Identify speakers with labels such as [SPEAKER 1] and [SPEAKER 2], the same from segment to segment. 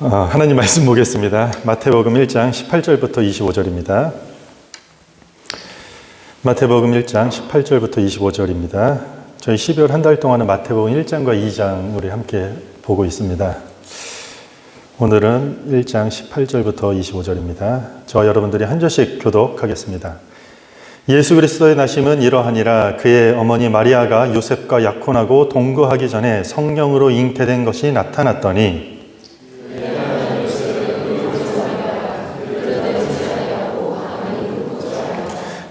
[SPEAKER 1] 하나님 말씀 보겠습니다. 마태복음 1장 18절부터 25절입니다. 마태복음 1장 18절부터 25절입니다. 저희 12월 한 달 동안은 마태복음 1장과 2장 우리 함께 보고 있습니다. 오늘은 1장 18절부터 25절입니다. 저와 여러분들이 한 절씩 교독하겠습니다. 예수 그리스도의 나심은 이러하니라. 그의 어머니 마리아가 요셉과 약혼하고 동거하기 전에 성령으로 잉태된 것이 나타났더니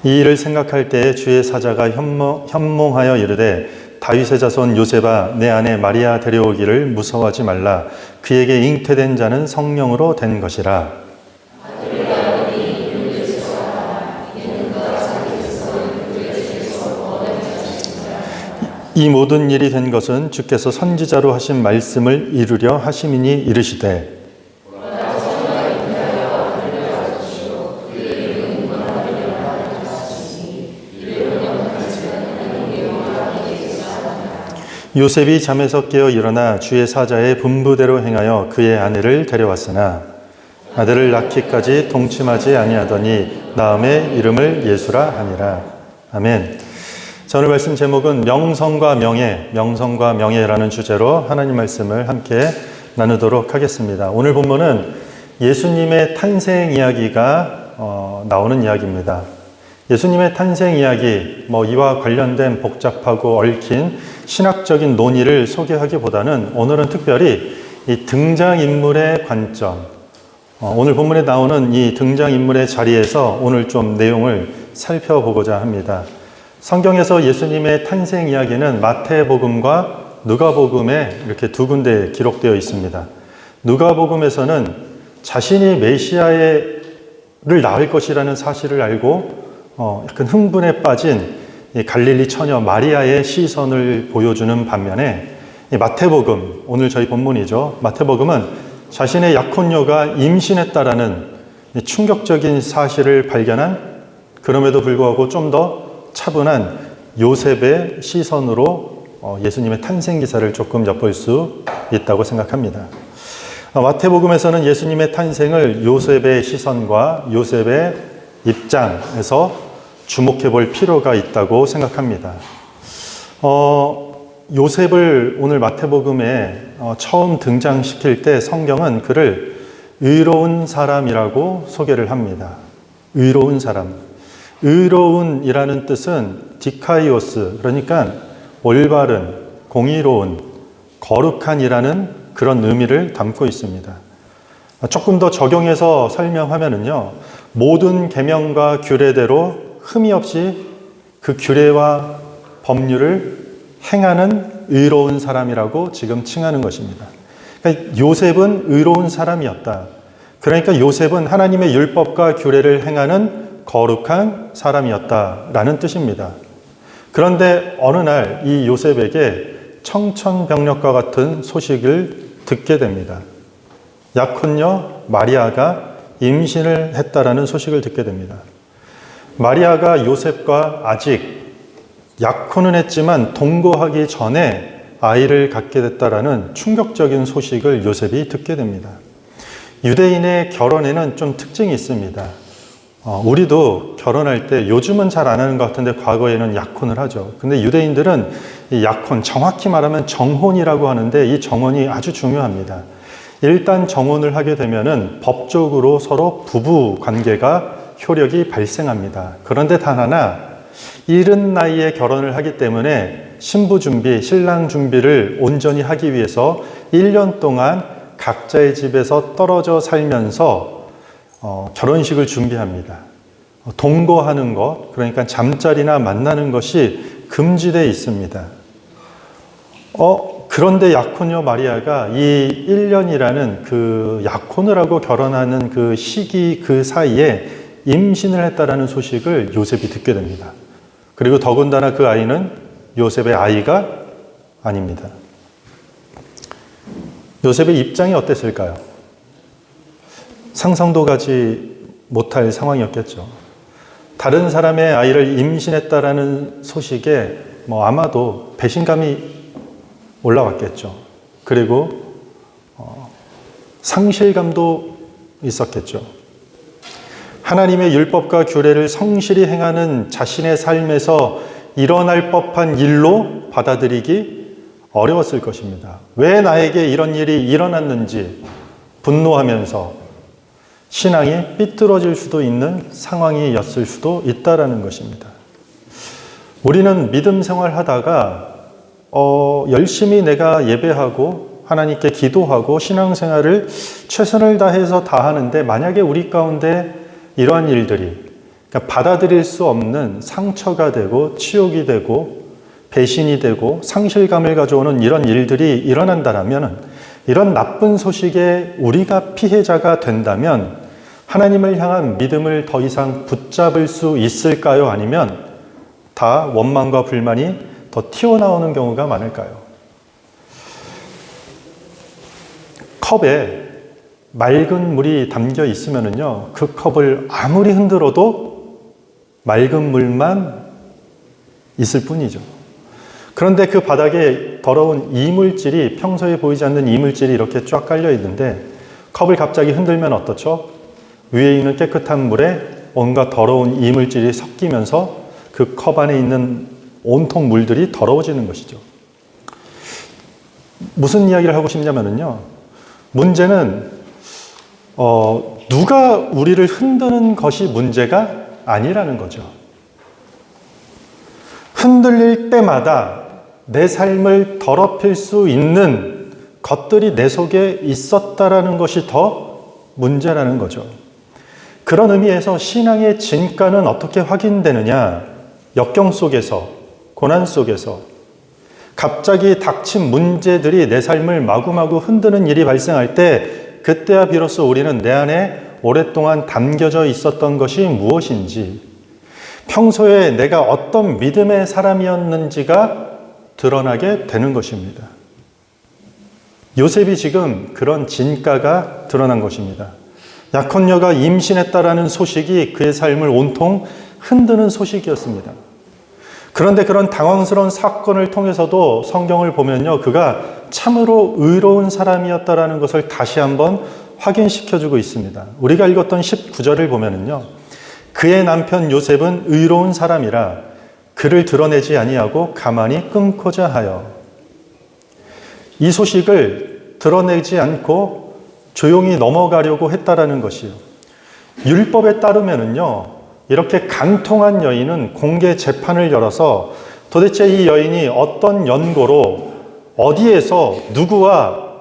[SPEAKER 1] 이 일을 생각할 때에 주의 사자가 현몽하여 이르되 다윗의 자손 요셉아 내 아내 마리아 데려오기를 무서워하지 말라. 그에게 잉태된 자는 성령으로 된 것이라. 이 모든 일이 된 것은 주께서 선지자로 하신 말씀을 이루려 하심이니 이르시되 요셉이 잠에서 깨어 일어나 주의 사자의 분부대로 행하여 그의 아내를 데려왔으나 아들을 낳기까지 동침하지 아니하더니 낳음에 이름을 예수라 하니라. 아멘. 자, 오늘 말씀 제목은 명성과 명예라는 주제로 하나님 말씀을 함께 나누도록 하겠습니다. 오늘 본문은 예수님의 탄생 이야기가 나오는 이야기입니다. 예수님의 탄생 이야기, 이와 관련된 복잡하고 얽힌 신학적인 논의를 소개하기보다는 오늘은 특별히 이 등장인물의 관점, 오늘 본문에 나오는 이 등장인물의 자리에서 오늘 좀 내용을 살펴보고자 합니다. 성경에서 예수님의 탄생 이야기는 마태복음과 누가복음에 이렇게 두 군데 기록되어 있습니다. 누가복음에서는 자신이 메시아를 낳을 것이라는 사실을 알고 약간 흥분에 빠진 갈릴리 처녀 마리아의 시선을 보여주는 반면에 마태복음, 오늘 저희 본문이죠. 마태복음은 자신의 약혼녀가 임신했다라는 충격적인 사실을 발견한, 그럼에도 불구하고 좀 더 차분한 요셉의 시선으로 예수님의 탄생 기사를 조금 엿볼 수 있다고 생각합니다. 마태복음에서는 예수님의 탄생을 요셉의 시선과 요셉의 입장에서 주목해 볼 필요가 있다고 생각합니다. 요셉을 오늘 마태복음에 처음 등장시킬 때 성경은 그를 의로운 사람이라고 소개를 합니다. 의로운 사람. 의로운이라는 뜻은 디카이오스, 그러니까 올바른, 공의로운, 거룩한이라는 그런 의미를 담고 있습니다. 조금 더 적용해서 설명하면은요, 모든 계명과 규례대로 흠이 없이 그 규례와 법률을 행하는 의로운 사람이라고 지금 칭하는 것입니다. 그러니까 요셉은 의로운 사람이었다. 그러니까 요셉은 하나님의 율법과 규례를 행하는 거룩한 사람이었다라는 뜻입니다. 그런데 어느 날 이 요셉에게 청천벽력과 같은 소식을 듣게 됩니다. 약혼녀 마리아가 임신을 했다라는 소식을 듣게 됩니다. 마리아가 요셉과 아직 약혼은 했지만 동거하기 전에 아이를 갖게 됐다라는 충격적인 소식을 요셉이 듣게 됩니다. 유대인의 결혼에는 좀 특징이 있습니다. 우리도 결혼할 때 요즘은 잘 안 하는 것 같은데 과거에는 약혼을 하죠. 근데 유대인들은 이 약혼, 정확히 말하면 정혼이라고 하는데 이 정혼이 아주 중요합니다. 일단 정혼을 하게 되면은 법적으로 서로 부부 관계가 효력이 발생합니다. 그런데 단 하나, 이른 나이에 결혼을 하기 때문에 신부 준비, 신랑 준비를 온전히 하기 위해서 1년 동안 각자의 집에서 떨어져 살면서 결혼식을 준비합니다. 동거하는 것, 그러니까 잠자리나 만나는 것이 금지되어 있습니다. 그런데 약혼녀 마리아가 이 1년이라는 그 약혼을 하고 결혼하는 그 시기 그 사이에 임신을 했다라는 소식을 요셉이 듣게 됩니다. 그리고 더군다나 그 아이는 요셉의 아이가 아닙니다. 요셉의 입장이 어땠을까요? 상상도 가지 못할 상황이었겠죠. 다른 사람의 아이를 임신했다라는 소식에 아마도 배신감이 올라왔겠죠. 그리고 상실감도 있었겠죠. 하나님의 율법과 규례를 성실히 행하는 자신의 삶에서 일어날 법한 일로 받아들이기 어려웠을 것입니다. 왜 나에게 이런 일이 일어났는지 분노하면서 신앙이 삐뚤어질 수도 있는 상황이었을 수도 있다라는 것입니다. 우리는 믿음 생활하다가 열심히 내가 예배하고 하나님께 기도하고 신앙생활을 최선을 다해서 다 하는데, 만약에 우리 가운데 이러한 일들이, 그러니까 받아들일 수 없는 상처가 되고 치욕이 되고 배신이 되고 상실감을 가져오는 이런 일들이 일어난다면, 이런 나쁜 소식에 우리가 피해자가 된다면 하나님을 향한 믿음을 더 이상 붙잡을 수 있을까요? 아니면 다 원망과 불만이 더 튀어나오는 경우가 많을까요? 컵에 맑은 물이 담겨 있으면은요, 그 컵을 아무리 흔들어도 맑은 물만 있을 뿐이죠. 그런데 그 바닥에 더러운 이물질이, 평소에 보이지 않는 이물질이 이렇게 쫙 깔려 있는데, 컵을 갑자기 흔들면 어떻죠? 위에 있는 깨끗한 물에 온갖 더러운 이물질이 섞이면서 그 컵 안에 있는 온통 물들이 더러워지는 것이죠. 무슨 이야기를 하고 싶냐면요, 문제는 누가 우리를 흔드는 것이 문제가 아니라는 거죠. 흔들릴 때마다 내 삶을 더럽힐 수 있는 것들이 내 속에 있었다라는 것이 더 문제라는 거죠. 그런 의미에서 신앙의 진가는 어떻게 확인되느냐? 역경 속에서, 고난 속에서 갑자기 닥친 문제들이 내 삶을 마구마구 흔드는 일이 발생할 때, 그때야 비로소 우리는 내 안에 오랫동안 담겨져 있었던 것이 무엇인지, 평소에 내가 어떤 믿음의 사람이었는지가 드러나게 되는 것입니다. 요셉이 지금 그런 진가가 드러난 것입니다. 약혼녀가 임신했다라는 소식이 그의 삶을 온통 흔드는 소식이었습니다. 그런데 그런 당황스러운 사건을 통해서도 성경을 보면요, 그가 참으로 의로운 사람이었다라는 것을 다시 한번 확인시켜주고 있습니다. 우리가 읽었던 19절을 보면은요, 그의 남편 요셉은 의로운 사람이라 그를 드러내지 아니하고 가만히 끊고자 하여. 이 소식을 드러내지 않고 조용히 넘어가려고 했다라는 것이요. 율법에 따르면은요, 이렇게 간통한 여인은 공개 재판을 열어서 도대체 이 여인이 어떤 연고로 어디에서 누구와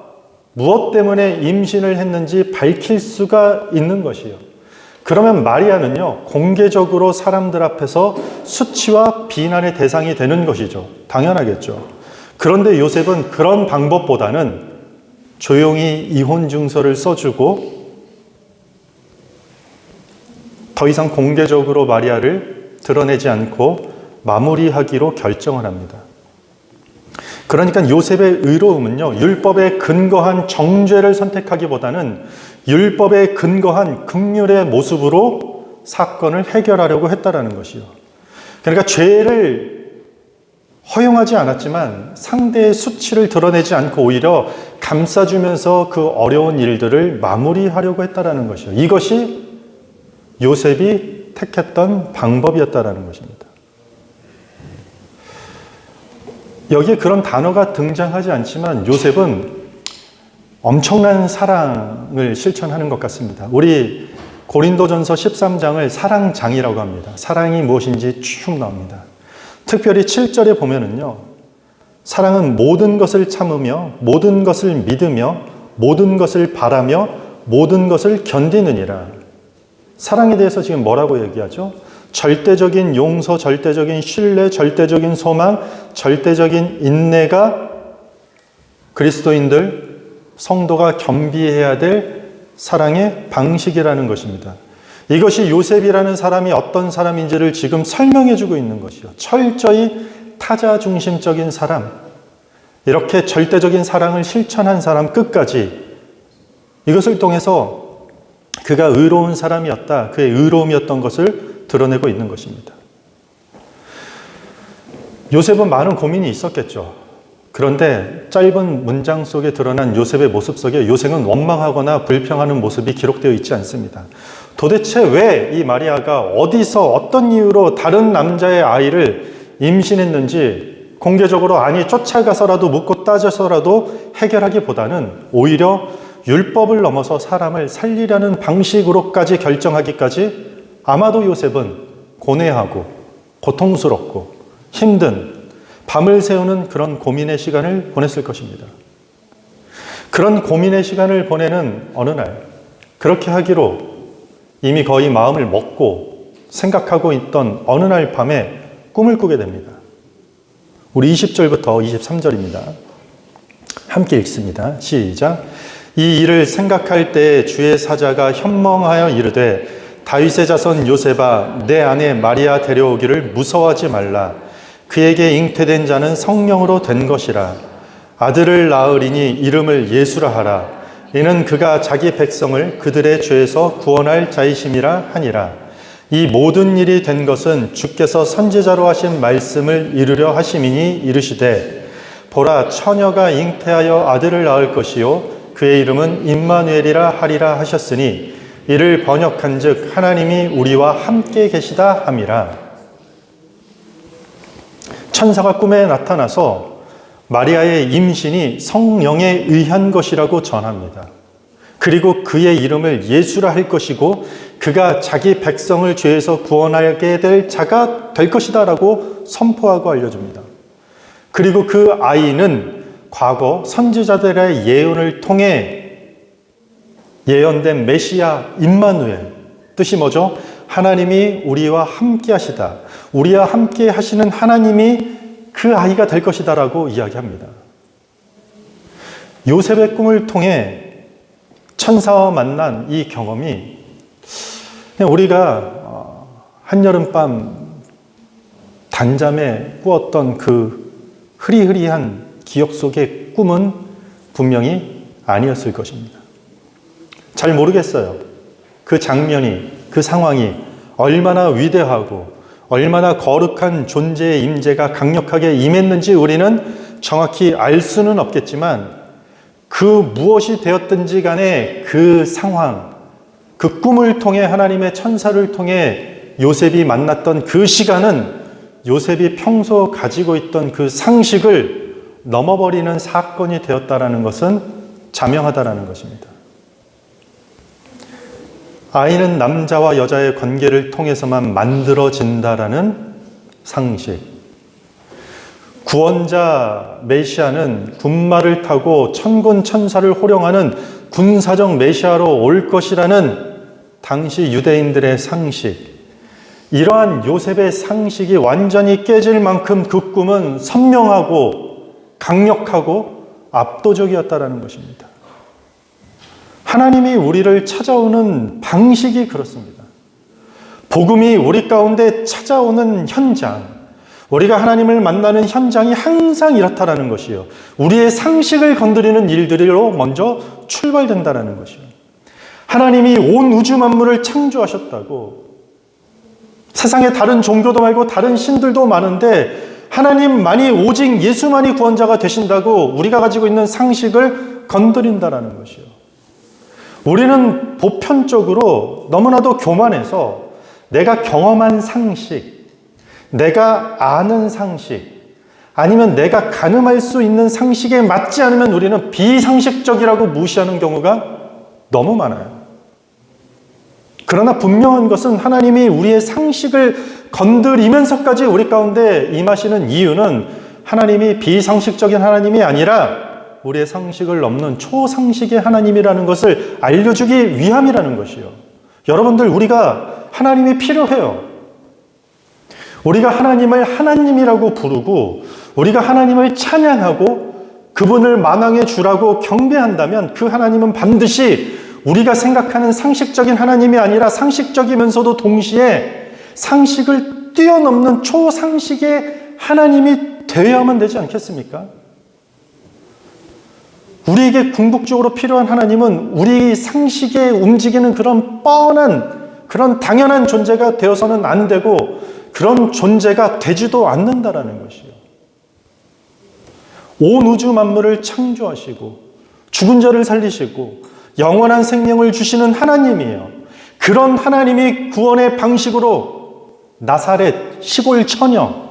[SPEAKER 1] 무엇 때문에 임신을 했는지 밝힐 수가 있는 것이요. 그러면 마리아는요, 공개적으로 사람들 앞에서 수치와 비난의 대상이 되는 것이죠. 당연하겠죠. 그런데 요셉은 그런 방법보다는 조용히 이혼 증서를 써주고 더 이상 공개적으로 마리아를 드러내지 않고 마무리하기로 결정을 합니다. 그러니까 요셉의 의로움은요, 율법에 근거한 정죄를 선택하기보다는 율법에 근거한 긍휼의 모습으로 사건을 해결하려고 했다라는 것이요. 그러니까 죄를 허용하지 않았지만 상대의 수치를 드러내지 않고 오히려 감싸주면서 그 어려운 일들을 마무리하려고 했다라는 것이요. 이것이 요셉이 택했던 방법이었다라는 것입니다. 여기에 그런 단어가 등장하지 않지만 요셉은 엄청난 사랑을 실천하는 것 같습니다. 우리 고린도전서 13장을 사랑장이라고 합니다. 사랑이 무엇인지 쭉 나옵니다. 특별히 7절에 보면은요, 사랑은 모든 것을 참으며 모든 것을 믿으며 모든 것을 바라며 모든 것을 견디느니라. 사랑에 대해서 지금 뭐라고 얘기하죠? 절대적인 용서, 절대적인 신뢰, 절대적인 소망, 절대적인 인내가 그리스도인들, 성도가 겸비해야 될 사랑의 방식이라는 것입니다. 이것이 요셉이라는 사람이 어떤 사람인지를 지금 설명해 주고 있는 것이요. 철저히 타자 중심적인 사람, 이렇게 절대적인 사랑을 실천한 사람 끝까지, 이것을 통해서 그가 의로운 사람이었다, 그의 의로움이었던 것을 드러내고 있는 것입니다. 요셉은 많은 고민이 있었겠죠. 그런데 짧은 문장 속에 드러난 요셉의 모습 속에 요셉은 원망하거나 불평하는 모습이 기록되어 있지 않습니다. 도대체 왜 이 마리아가 어디서 어떤 이유로 다른 남자의 아이를 임신했는지 공개적으로 아니 쫓아가서라도 묻고 따져서라도 해결하기보다는 오히려 율법을 넘어서 사람을 살리려는 방식으로까지 결정하기까지 아마도 요셉은 고뇌하고 고통스럽고 힘든 밤을 새우는 그런 고민의 시간을 보냈을 것입니다. 그런 고민의 시간을 보내는 어느 날 그렇게 하기로 이미 거의 마음을 먹고 생각하고 있던 어느 날 밤에 꿈을 꾸게 됩니다. 우리 20절부터 23절입니다. 함께 읽습니다. 시작. 이 일을 생각할 때에 주의 사자가 현멍하여 이르되 다윗의 자손 요셉아 내 아내 마리아 데려오기를 무서워하지 말라. 그에게 잉태된 자는 성령으로 된 것이라. 아들을 낳으리니 이름을 예수라 하라. 이는 그가 자기 백성을 그들의 죄에서 구원할 자이심이라 하니라. 이 모든 일이 된 것은 주께서 선지자로 하신 말씀을 이루려 하심이니 이르시되 보라 처녀가 잉태하여 아들을 낳을 것이요 그의 이름은 임마누엘이라 하리라 하셨으니 이를 번역한즉 하나님이 우리와 함께 계시다 함이라. 천사가 꿈에 나타나서 마리아의 임신이 성령에 의한 것이라고 전합니다. 그리고 그의 이름을 예수라 할 것이고 그가 자기 백성을 죄에서 구원하게 될 자가 될 것이다 라고 선포하고 알려줍니다. 그리고 그 아이는 과거 선지자들의 예언을 통해 예언된 메시아 임마누엘, 뜻이 뭐죠? 하나님이 우리와 함께 하시다. 우리와 함께 하시는 하나님이 그 아이가 될 것이다 라고 이야기합니다. 요셉의 꿈을 통해 천사와 만난 이 경험이 그냥 우리가 한여름밤 단잠에 꾸었던 그 흐리흐리한 기억 속의 꿈은 분명히 아니었을 것입니다. 잘 모르겠어요. 그 장면이, 그 상황이 얼마나 위대하고 얼마나 거룩한 존재의 임재가 강력하게 임했는지 우리는 정확히 알 수는 없겠지만 그 무엇이 되었든지 간에 그 상황, 그 꿈을 통해 하나님의 천사를 통해 요셉이 만났던 그 시간은 요셉이 평소 가지고 있던 그 상식을 넘어버리는 사건이 되었다라는 것은 자명하다라는 것입니다. 아이는 남자와 여자의 관계를 통해서만 만들어진다라는 상식. 구원자 메시아는 군마를 타고 천군 천사를 호령하는 군사적 메시아로 올 것이라는 당시 유대인들의 상식. 이러한 요셉의 상식이 완전히 깨질 만큼 그 꿈은 선명하고 강력하고 압도적이었다라는 것입니다. 하나님이 우리를 찾아오는 방식이 그렇습니다. 복음이 우리 가운데 찾아오는 현장, 우리가 하나님을 만나는 현장이 항상 이렇다라는 것이요. 우리의 상식을 건드리는 일들로 먼저 출발된다라는 것이요. 하나님이 온 우주 만물을 창조하셨다고. 세상에 다른 종교도 말고 다른 신들도 많은데 하나님만이 오직 예수만이 구원자가 되신다고 우리가 가지고 있는 상식을 건드린다라는 것이요. 우리는 보편적으로 너무나도 교만해서 내가 경험한 상식, 내가 아는 상식, 아니면 내가 가늠할 수 있는 상식에 맞지 않으면 우리는 비상식적이라고 무시하는 경우가 너무 많아요. 그러나 분명한 것은 하나님이 우리의 상식을 건드리면서까지 우리 가운데 임하시는 이유는 하나님이 비상식적인 하나님이 아니라 우리의 상식을 넘는 초상식의 하나님이라는 것을 알려주기 위함이라는 것이요. 여러분들, 우리가 하나님이 필요해요. 우리가 하나님을 하나님이라고 부르고 우리가 하나님을 찬양하고 그분을 만왕의 주라고 경배한다면 그 하나님은 반드시 우리가 생각하는 상식적인 하나님이 아니라 상식적이면서도 동시에 상식을 뛰어넘는 초상식의 하나님이 되어야만 되지 않겠습니까? 우리에게 궁극적으로 필요한 하나님은 우리 상식에 움직이는 그런 뻔한, 그런 당연한 존재가 되어서는 안 되고 그런 존재가 되지도 않는다라는 것이요. 온 우주 만물을 창조하시고 죽은 자를 살리시고 영원한 생명을 주시는 하나님이에요. 그런 하나님이 구원의 방식으로 나사렛 시골 처녀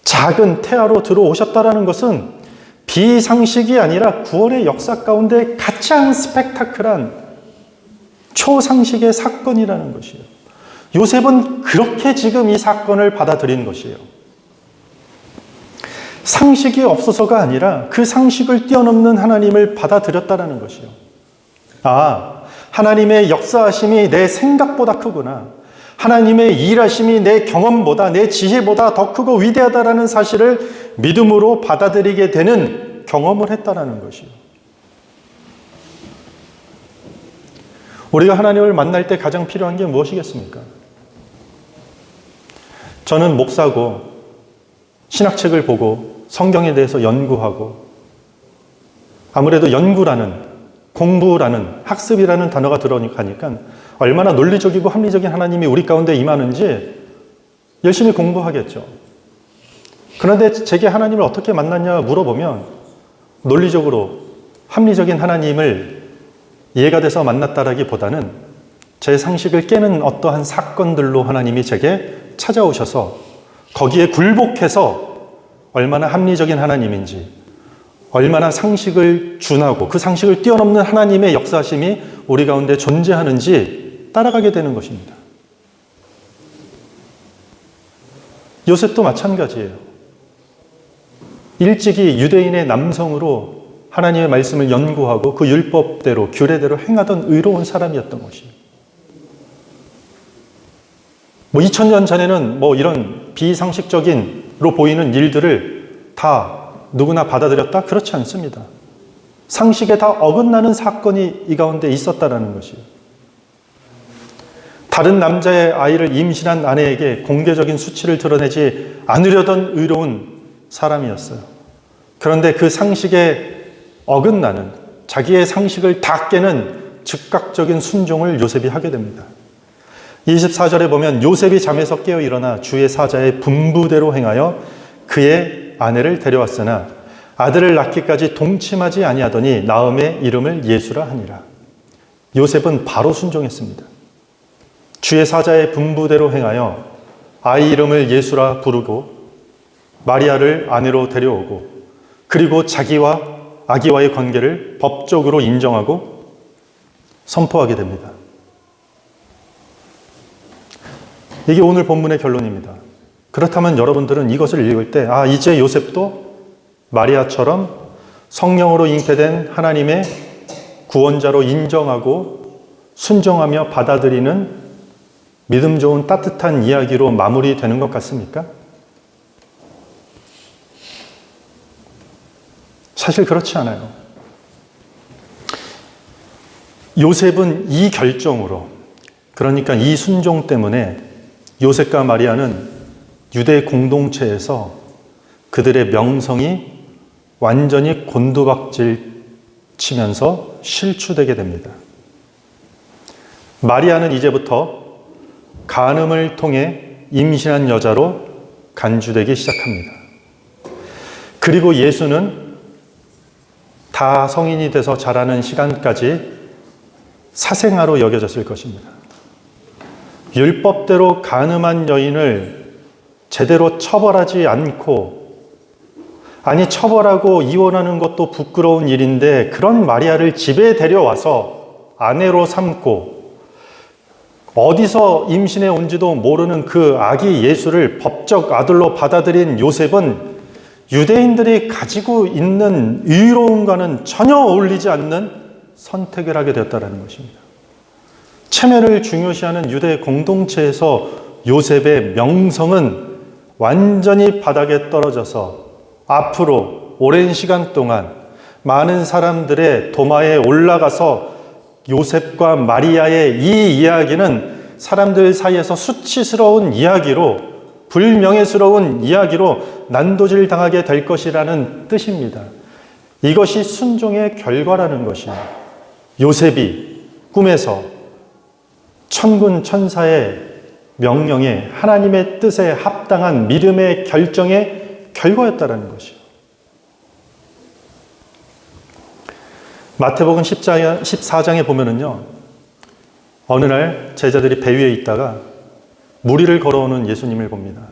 [SPEAKER 1] 작은 태아로 들어오셨다는 것은 비상식이 아니라 구원의 역사 가운데 가장 스펙타클한 초상식의 사건이라는 것이에요. 요셉은 그렇게 지금 이 사건을 받아들인 것이에요. 상식이 없어서가 아니라 그 상식을 뛰어넘는 하나님을 받아들였다는 것이요. 아, 하나님의 역사하심이 내 생각보다 크구나. 하나님의 일하심이 내 경험보다, 내 지혜보다 더 크고 위대하다라는 사실을 믿음으로 받아들이게 되는 경험을 했다는 것이요. 우리가 하나님을 만날 때 가장 필요한 게 무엇이겠습니까? 저는 목사고 신학책을 보고 성경에 대해서 연구하고, 아무래도 연구라는, 공부라는, 학습이라는 단어가 들어가니까 얼마나 논리적이고 합리적인 하나님이 우리 가운데 임하는지 열심히 공부하겠죠. 그런데 제게 하나님을 어떻게 만났냐 물어보면 논리적으로 합리적인 하나님을 이해가 돼서 만났다라기보다는 제 상식을 깨는 어떠한 사건들로 하나님이 제게 찾아오셔서 거기에 굴복해서 얼마나 합리적인 하나님인지, 얼마나 상식을 준하고 그 상식을 뛰어넘는 하나님의 역사심이 우리 가운데 존재하는지 따라가게 되는 것입니다. 요셉도 마찬가지예요. 일찍이 유대인의 남성으로 하나님의 말씀을 연구하고 그 율법대로, 규례대로 행하던 의로운 사람이었던 것이에요. 2000년 전에는 이런 비상식적인로 보이는 일들을 다 누구나 받아들였다? 그렇지 않습니다. 상식에 다 어긋나는 사건이 이 가운데 있었다는 것이에요. 다른 남자의 아이를 임신한 아내에게 공개적인 수치를 드러내지 않으려던 의로운 사람이었어요. 그런데 그 상식에 어긋나는, 자기의 상식을 다 깨는 즉각적인 순종을 요셉이 하게 됩니다. 24절에 보면 요셉이 잠에서 깨어 일어나 주의 사자의 분부대로 행하여 그의 아내를 데려왔으나 아들을 낳기까지 동침하지 아니하더니 나음의 이름을 예수라 하니라. 요셉은 바로 순종했습니다. 주의 사자의 분부대로 행하여 아이 이름을 예수라 부르고 마리아를 아내로 데려오고 그리고 자기와 아기와의 관계를 법적으로 인정하고 선포하게 됩니다. 이게 오늘 본문의 결론입니다. 그렇다면 여러분들은 이것을 읽을 때 이제 요셉도 마리아처럼 성령으로 잉태된 하나님의 구원자로 인정하고 순종하며 받아들이는 믿음 좋은 따뜻한 이야기로 마무리되는 것 같습니까? 사실 그렇지 않아요. 요셉은 이 결정으로, 그러니까 이 순종 때문에 요셉과 마리아는 유대 공동체에서 그들의 명성이 완전히 곤두박질 치면서 실추되게 됩니다. 마리아는 이제부터 간음을 통해 임신한 여자로 간주되기 시작합니다. 그리고 예수는 다 성인이 돼서 자라는 시간까지 사생아로 여겨졌을 것입니다. 율법대로 간음한 여인을 제대로 처벌하지 않고, 처벌하고 이혼하는 것도 부끄러운 일인데 그런 마리아를 집에 데려와서 아내로 삼고 어디서 임신해 온지도 모르는 그 아기 예수를 법적 아들로 받아들인 요셉은 유대인들이 가지고 있는 의로움과는 전혀 어울리지 않는 선택을 하게 되었다는 것입니다. 체면을 중요시하는 유대 공동체에서 요셉의 명성은 완전히 바닥에 떨어져서 앞으로 오랜 시간 동안 많은 사람들의 도마에 올라가서 요셉과 마리아의 이 이야기는 사람들 사이에서 수치스러운 이야기로, 불명예스러운 이야기로 난도질 당하게 될 것이라는 뜻입니다. 이것이 순종의 결과라는 것이에요. 요셉이 꿈에서 천군 천사의 명령에 하나님의 뜻에 합당한 믿음의 결정의 결과였다는 것이에요. 마태복음 14장에 보면은요, 어느 날 제자들이 배 위에 있다가 물 위를 걸어오는 예수님을 봅니다.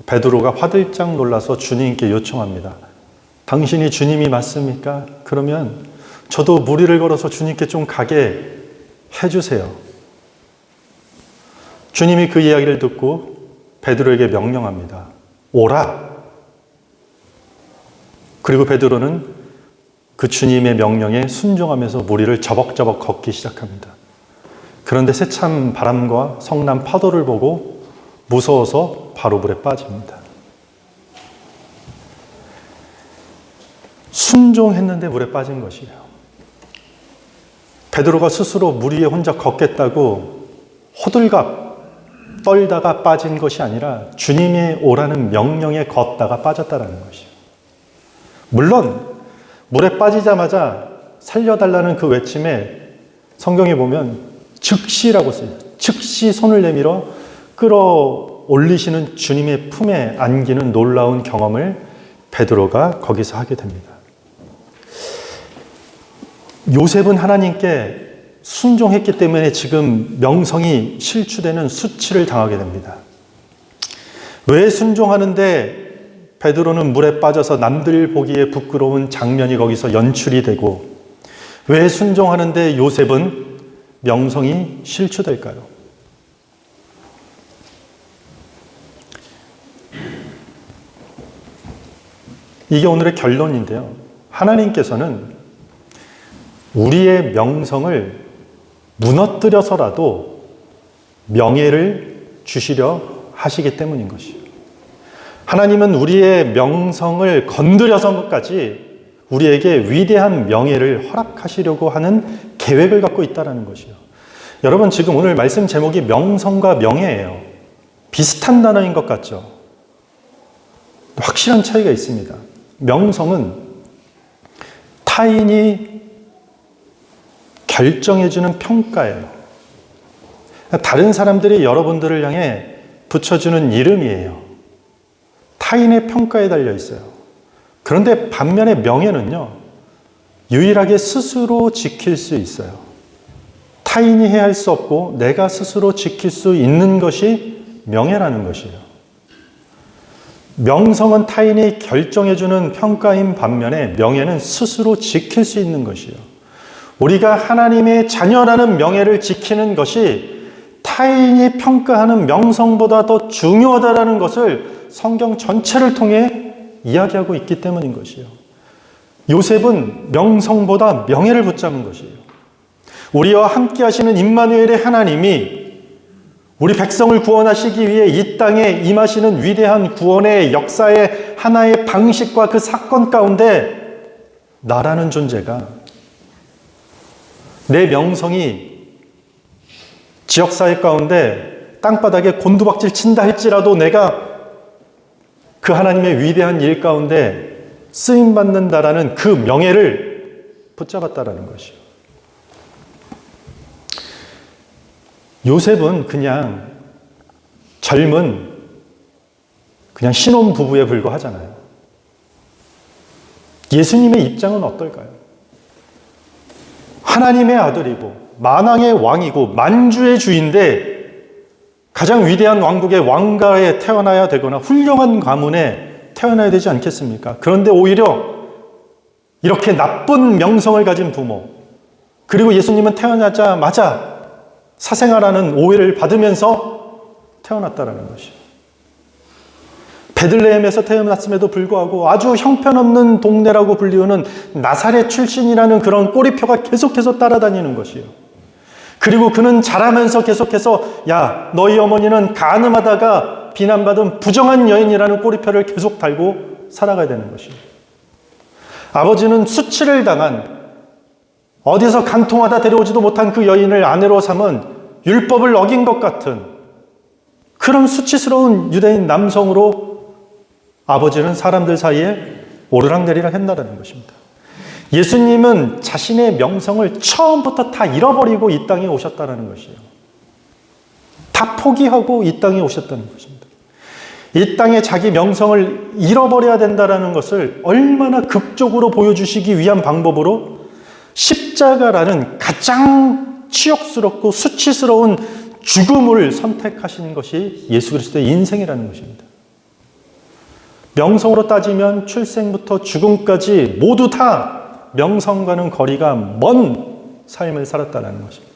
[SPEAKER 1] 베드로가 화들짝 놀라서 주님께 요청합니다. 당신이 주님이 맞습니까? 그러면 저도 물 위를 걸어서 주님께 좀 가게 해주세요. 주님이 그 이야기를 듣고 베드로에게 명령합니다. 오라! 그리고 베드로는 그 주님의 명령에 순종하면서 물 위를 저벅저벅 걷기 시작합니다. 그런데 세찬 바람과 성난 파도를 보고 무서워서 바로 물에 빠집니다. 순종했는데 물에 빠진 것이에요. 베드로가 스스로 물 위에 혼자 걷겠다고 호들갑 떨다가 빠진 것이 아니라 주님의 오라는 명령에 걷다가 빠졌다는 것이에요. 물론 물에 빠지자마자 살려달라는 그 외침에 성경에 보면 즉시라고 써요. 즉시 손을 내밀어 끌어올리시는 주님의 품에 안기는 놀라운 경험을 베드로가 거기서 하게 됩니다. 요셉은 하나님께 순종했기 때문에 지금 명성이 실추되는 수치를 당하게 됩니다. 왜 순종하는데 베드로는 물에 빠져서 남들 보기에 부끄러운 장면이 거기서 연출이 되고, 왜 순종하는데 요셉은 명성이 실추될까요? 이게 오늘의 결론인데요. 하나님께서는 우리의 명성을 무너뜨려서라도 명예를 주시려 하시기 때문인 것이에요. 하나님은 우리의 명성을 건드려서까지 우리에게 위대한 명예를 허락하시려고 하는 계획을 갖고 있다는 것이요. 여러분, 지금 오늘 말씀 제목이 명성과 명예예요. 비슷한 단어인 것 같죠? 확실한 차이가 있습니다. 명성은 타인이 결정해주는 평가예요. 다른 사람들이 여러분들을 향해 붙여주는 이름이에요. 타인의 평가에 달려 있어요. 그런데 반면에 명예는요, 유일하게 스스로 지킬 수 있어요. 타인이 해야 수 없고 내가 스스로 지킬 수 있는 것이 명예라는 것이에요. 명성은 타인이 결정해주는 평가인 반면에 명예는 스스로 지킬 수 있는 것이에요. 우리가 하나님의 자녀라는 명예를 지키는 것이 타인이 평가하는 명성보다 더 중요하다는 것을 성경 전체를 통해 이야기하고 있기 때문인 것이에요. 요셉은 명성보다 명예를 붙잡은 것이에요. 우리와 함께 하시는 임마누엘의 하나님이 우리 백성을 구원하시기 위해 이 땅에 임하시는 위대한 구원의 역사의 하나의 방식과 그 사건 가운데 나라는 존재가, 내 명성이 지역사회 가운데 땅바닥에 곤두박질 친다 할지라도 내가 그 하나님의 위대한 일 가운데 쓰임받는다라는 그 명예를 붙잡았다라는 것이요. 요셉은 그냥 젊은 그냥 신혼부부에 불과하잖아요. 예수님의 입장은 어떨까요? 하나님의 아들이고 만왕의 왕이고 만주의 주인데 가장 위대한 왕국의 왕가에 태어나야 되거나 훌륭한 가문에 태어나야 되지 않겠습니까? 그런데 오히려 이렇게 나쁜 명성을 가진 부모, 그리고 예수님은 태어나자마자 사생아라는 오해를 받으면서 태어났다라는 것이에요. 베들레헴에서 태어났음에도 불구하고 아주 형편없는 동네라고 불리우는 나사렛 출신이라는 그런 꼬리표가 계속해서 따라다니는 것이에요. 그리고 그는 자라면서 계속해서 야, 너희 어머니는 간음하다가 비난받은 부정한 여인이라는 꼬리표를 계속 달고 살아가야 되는 것이에요. 아버지는 수치를 당한, 어디서 간통하다 데려오지도 못한 그 여인을 아내로 삼은 율법을 어긴 것 같은 그런 수치스러운 유대인 남성으로 아버지는 사람들 사이에 오르락내리락 했다는 것입니다. 예수님은 자신의 명성을 처음부터 다 잃어버리고 이 땅에 오셨다는 것이에요. 다 포기하고 이 땅에 오셨다는 것입니다. 이 땅에 자기 명성을 잃어버려야 된다는 것을 얼마나 극적으로 보여주시기 위한 방법으로 십자가라는 가장 치욕스럽고 수치스러운 죽음을 선택하신 것이 예수 그리스도의 인생이라는 것입니다. 명성으로 따지면 출생부터 죽음까지 모두 다 명성과는 거리가 먼 삶을 살았다는 것입니다.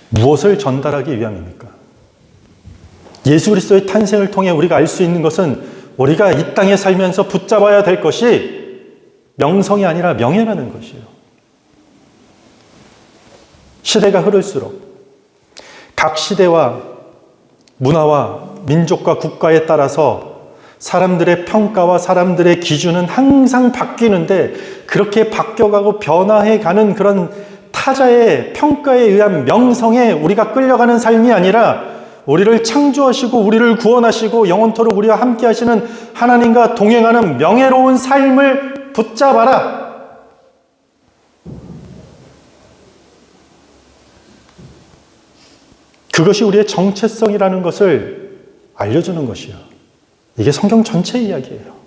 [SPEAKER 1] 무엇을 전달하기 위함입니까? 예수 그리스도의 탄생을 통해 우리가 알 수 있는 것은 우리가 이 땅에 살면서 붙잡아야 될 것이 명성이 아니라 명예라는 것이에요. 시대가 흐를수록 각 시대와 문화와 민족과 국가에 따라서 사람들의 평가와 사람들의 기준은 항상 바뀌는데, 그렇게 바뀌어가고 변화해가는 그런 타자의 평가에 의한 명성에 우리가 끌려가는 삶이 아니라, 우리를 창조하시고 우리를 구원하시고 영원토록 우리와 함께 하시는 하나님과 동행하는 명예로운 삶을 붙잡아라. 그것이 우리의 정체성이라는 것을 알려주는 것이요. 이게 성경 전체 이야기예요.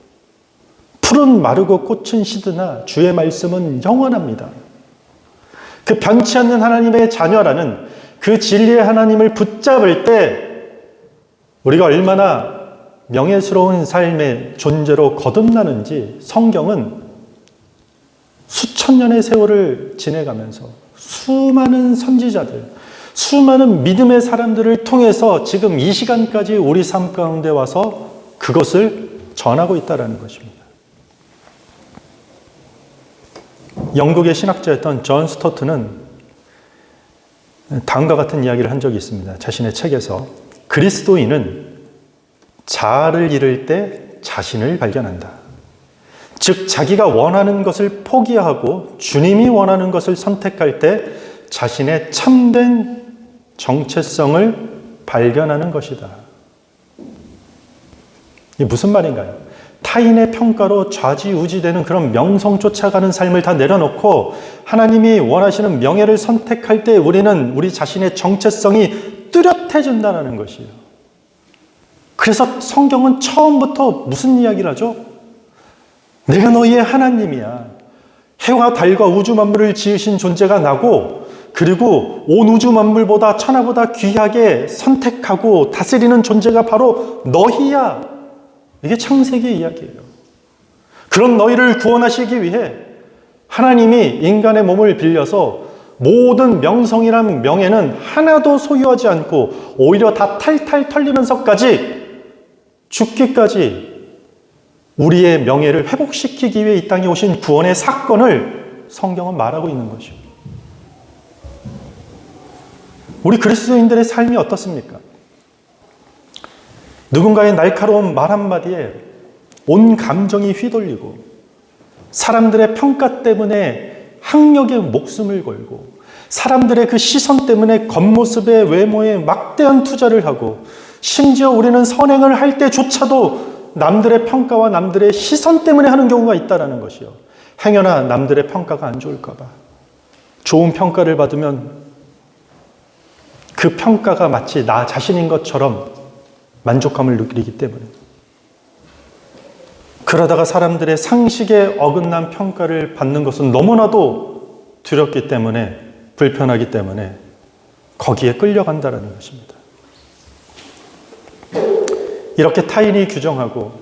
[SPEAKER 1] 풀은 마르고 꽃은 시드나 주의 말씀은 영원합니다. 그 변치 않는 하나님의 자녀라는 그 진리의 하나님을 붙잡을 때 우리가 얼마나 명예스러운 삶의 존재로 거듭나는지 성경은 수천 년의 세월을 지내가면서 수많은 선지자들, 수많은 믿음의 사람들을 통해서 지금 이 시간까지 우리 삶 가운데 와서 그것을 전하고 있다는 것입니다. 영국의 신학자였던 존 스토트는 다음과 같은 이야기를 한 적이 있습니다. 자신의 책에서 그리스도인은 자아를 잃을 때 자신을 발견한다. 즉 자기가 원하는 것을 포기하고 주님이 원하는 것을 선택할 때 자신의 참된 정체성을 발견하는 것이다. 이게 무슨 말인가요? 타인의 평가로 좌지우지되는 그런 명성 쫓아가는 삶을 다 내려놓고 하나님이 원하시는 명예를 선택할 때 우리는 우리 자신의 정체성이 뚜렷해진다는 것이에요. 그래서 성경은 처음부터 무슨 이야기를 하죠? 내가 너희의 하나님이야. 해와 달과 우주 만물을 지으신 존재가 나고, 그리고 온 우주 만물보다 천하보다 귀하게 선택하고 다스리는 존재가 바로 너희야. 이게 창세기의 이야기예요. 그런 너희를 구원하시기 위해 하나님이 인간의 몸을 빌려서 모든 명성이란 명예는 하나도 소유하지 않고 오히려 다 탈탈 털리면서까지 죽기까지 우리의 명예를 회복시키기 위해 이 땅에 오신 구원의 사건을 성경은 말하고 있는 것이죠. 우리 그리스도인들의 삶이 어떻습니까? 누군가의 날카로운 말 한마디에 온 감정이 휘둘리고 사람들의 평가 때문에 학력에 목숨을 걸고 사람들의 그 시선 때문에 겉모습의 외모에 막대한 투자를 하고 심지어 우리는 선행을 할 때조차도 남들의 평가와 남들의 시선 때문에 하는 경우가 있다는 것이요. 행여나 남들의 평가가 안 좋을까 봐. 좋은 평가를 받으면 그 평가가 마치 나 자신인 것처럼 만족감을 느끼기 때문에. 그러다가 사람들의 상식에 어긋난 평가를 받는 것은 너무나도 두렵기 때문에, 불편하기 때문에 거기에 끌려간다는 것입니다. 이렇게 타인이 규정하고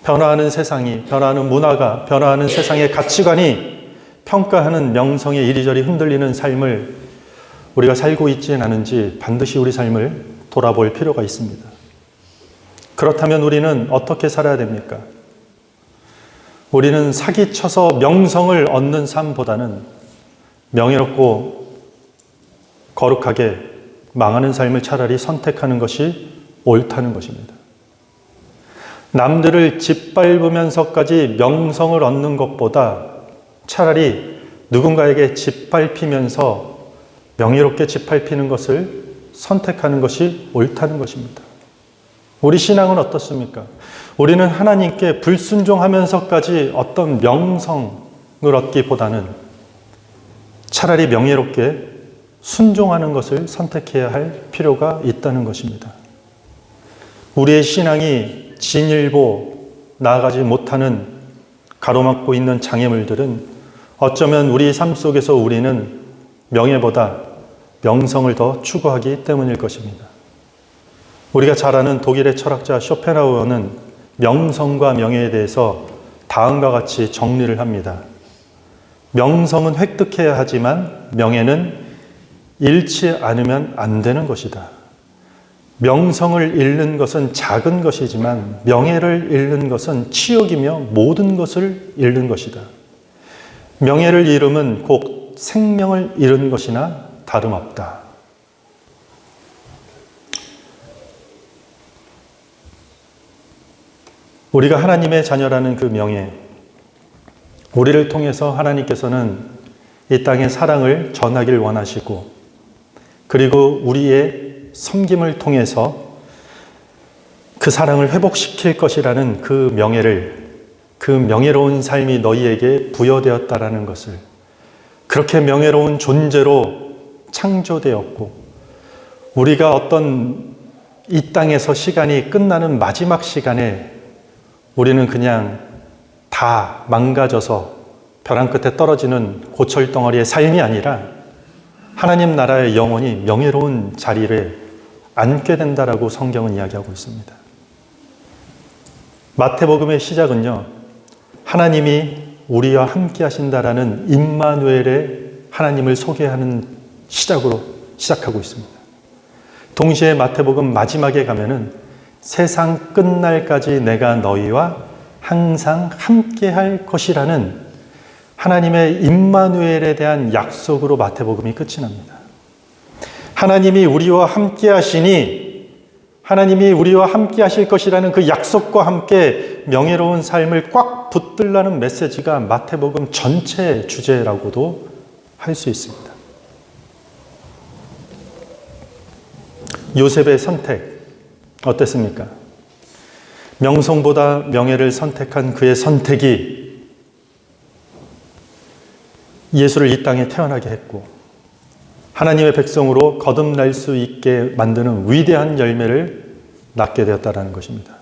[SPEAKER 1] 변화하는 세상이, 변화하는 문화가, 변화하는 세상의 가치관이 평가하는 명성에 이리저리 흔들리는 삶을 우리가 살고 있지는 않은지 반드시 우리 삶을 돌아볼 필요가 있습니다. 그렇다면 우리는 어떻게 살아야 됩니까? 우리는 사기쳐서 명성을 얻는 삶보다는 명예롭고 거룩하게 망하는 삶을 차라리 선택하는 것이 옳다는 것입니다. 남들을 짓밟으면서까지 명성을 얻는 것보다 차라리 누군가에게 짓밟히면서 명예롭게 짓밟히는 것을 선택하는 것이 옳다는 것입니다. 우리 신앙은 어떻습니까? 우리는 하나님께 불순종하면서까지 어떤 명성을 얻기보다는 차라리 명예롭게 순종하는 것을 선택해야 할 필요가 있다는 것입니다. 우리의 신앙이 진일보 나아가지 못하는 가로막고 있는 장애물들은 어쩌면 우리 삶 속에서 우리는 명예보다 명성을 더 추구하기 때문일 것입니다. 우리가 잘 아는 독일의 철학자 쇼펜하우어는 명성과 명예에 대해서 다음과 같이 정리를 합니다. 명성은 획득해야 하지만 명예는 잃지 않으면 안 되는 것이다. 명성을 잃는 것은 작은 것이지만 명예를 잃는 것은 치욕이며 모든 것을 잃는 것이다. 명예를 잃음은 곧 생명을 잃은 것이나 다름없다. 우리가 하나님의 자녀라는 그 명예, 우리를 통해서 하나님께서는 이 땅의 사랑을 전하길 원하시고, 그리고 우리의 섬김을 통해서 그 사랑을 회복시킬 것이라는 그 명예를, 그 명예로운 삶이 너희에게 부여되었다라는 것을, 그렇게 명예로운 존재로 창조되었고, 우리가 어떤 이 땅에서 시간이 끝나는 마지막 시간에 우리는 그냥 다 망가져서 벼랑 끝에 떨어지는 고철덩어리의 삶이 아니라 하나님 나라의 영원히 명예로운 자리를 앉게 된다라고 성경은 이야기하고 있습니다. 마태복음의 시작은요, 하나님이 우리와 함께 하신다라는 임마누엘의 하나님을 소개하는 시작으로 시작하고 있습니다. 동시에 마태복음 마지막에 가면은 세상 끝날까지 내가 너희와 항상 함께 할 것이라는 하나님의 임마누엘에 대한 약속으로 마태복음이 끝이 납니다. 하나님이 우리와 함께 하시니, 하나님이 우리와 함께 하실 것이라는 그 약속과 함께 명예로운 삶을 꽉 붙들라는 메시지가 마태복음 전체의 주제라고도 할 수 있습니다. 요셉의 선택 어땠습니까? 명성보다 명예를 선택한 그의 선택이 예수를 이 땅에 태어나게 했고, 하나님의 백성으로 거듭날 수 있게 만드는 위대한 열매를 낳게 되었다는 것입니다.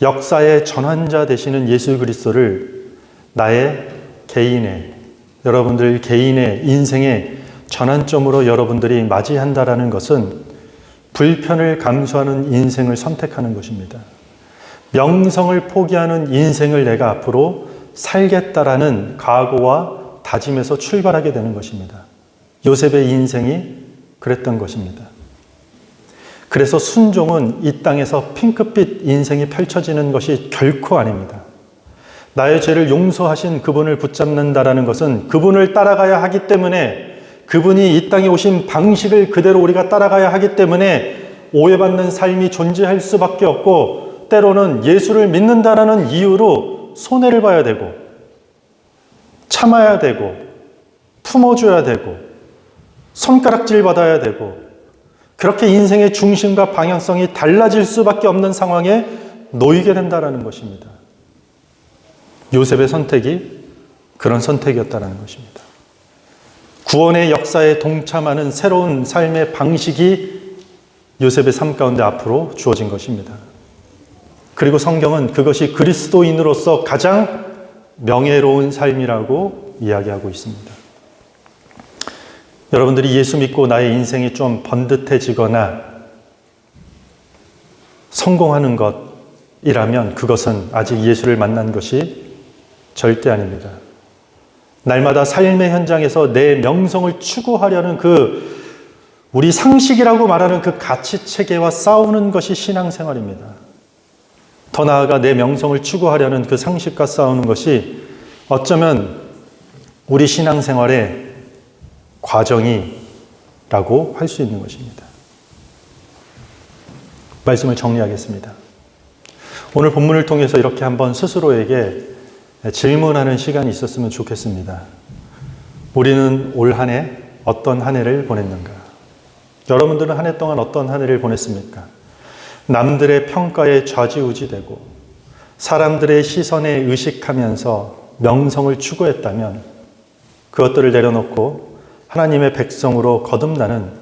[SPEAKER 1] 역사의 전환자 되시는 예수 그리스도를 나의 개인의, 여러분들 개인의 인생의 전환점으로 여러분들이 맞이한다라는 것은 불편을 감수하는 인생을 선택하는 것입니다. 명성을 포기하는 인생을 내가 앞으로 살겠다라는 각오와 다짐에서 출발하게 되는 것입니다. 요셉의 인생이 그랬던 것입니다. 그래서 순종은 이 땅에서 핑크빛 인생이 펼쳐지는 것이 결코 아닙니다. 나의 죄를 용서하신 그분을 붙잡는다라는 것은 그분을 따라가야 하기 때문에, 그분이 이 땅에 오신 방식을 그대로 우리가 따라가야 하기 때문에 오해받는 삶이 존재할 수밖에 없고, 때로는 예수를 믿는다라는 이유로 손해를 봐야 되고, 참아야 되고, 품어줘야 되고, 손가락질 받아야 되고, 그렇게 인생의 중심과 방향성이 달라질 수밖에 없는 상황에 놓이게 된다는 것입니다. 요셉의 선택이 그런 선택이었다는 것입니다. 구원의 역사에 동참하는 새로운 삶의 방식이 요셉의 삶 가운데 앞으로 주어진 것입니다. 그리고 성경은 그것이 그리스도인으로서 가장 명예로운 삶이라고 이야기하고 있습니다. 여러분들이 예수 믿고 나의 인생이 좀 번듯해지거나 성공하는 것이라면 그것은 아직 예수를 만난 것이 절대 아닙니다. 날마다 삶의 현장에서 내 명성을 추구하려는 우리 상식이라고 말하는 그 가치 체계와 싸우는 것이 신앙생활입니다. 더 나아가 내 명성을 추구하려는 그 상식과 싸우는 것이 어쩌면 우리 신앙생활의 과정이라고 할 수 있는 것입니다. 말씀을 정리하겠습니다. 오늘 본문을 통해서 이렇게 한번 스스로에게 질문하는 시간이 있었으면 좋겠습니다. 우리는 올 한 해 어떤 한 해를 보냈는가? 여러분들은 한 해 동안 어떤 한 해를 보냈습니까? 남들의 평가에 좌지우지되고 사람들의 시선에 의식하면서 명성을 추구했다면 그것들을 내려놓고 하나님의 백성으로 거듭나는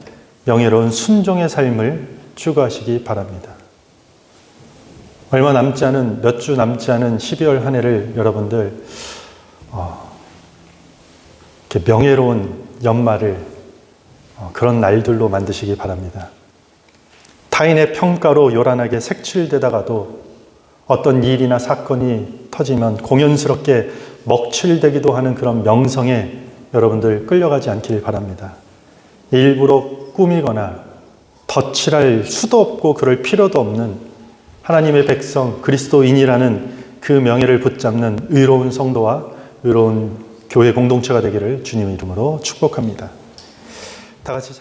[SPEAKER 1] 명예로운 순종의 삶을 추구하시기 바랍니다. 얼마 남지 않은, 몇 주 남지 않은 12월 한 해를 여러분들 이렇게 명예로운 연말을 그런 날들로 만드시기 바랍니다. 타인의 평가로 요란하게 색칠되다가도 어떤 일이나 사건이 터지면 공연스럽게 먹칠되기도 하는 그런 명성에 여러분들 끌려가지 않길 바랍니다. 일부러 꾸미거나 덧칠할 수도 없고 그럴 필요도 없는 하나님의 백성, 그리스도인이라는 그 명예를 붙잡는 의로운 성도와 의로운 교회 공동체가 되기를 주님의 이름으로 축복합니다. 다 같이 자리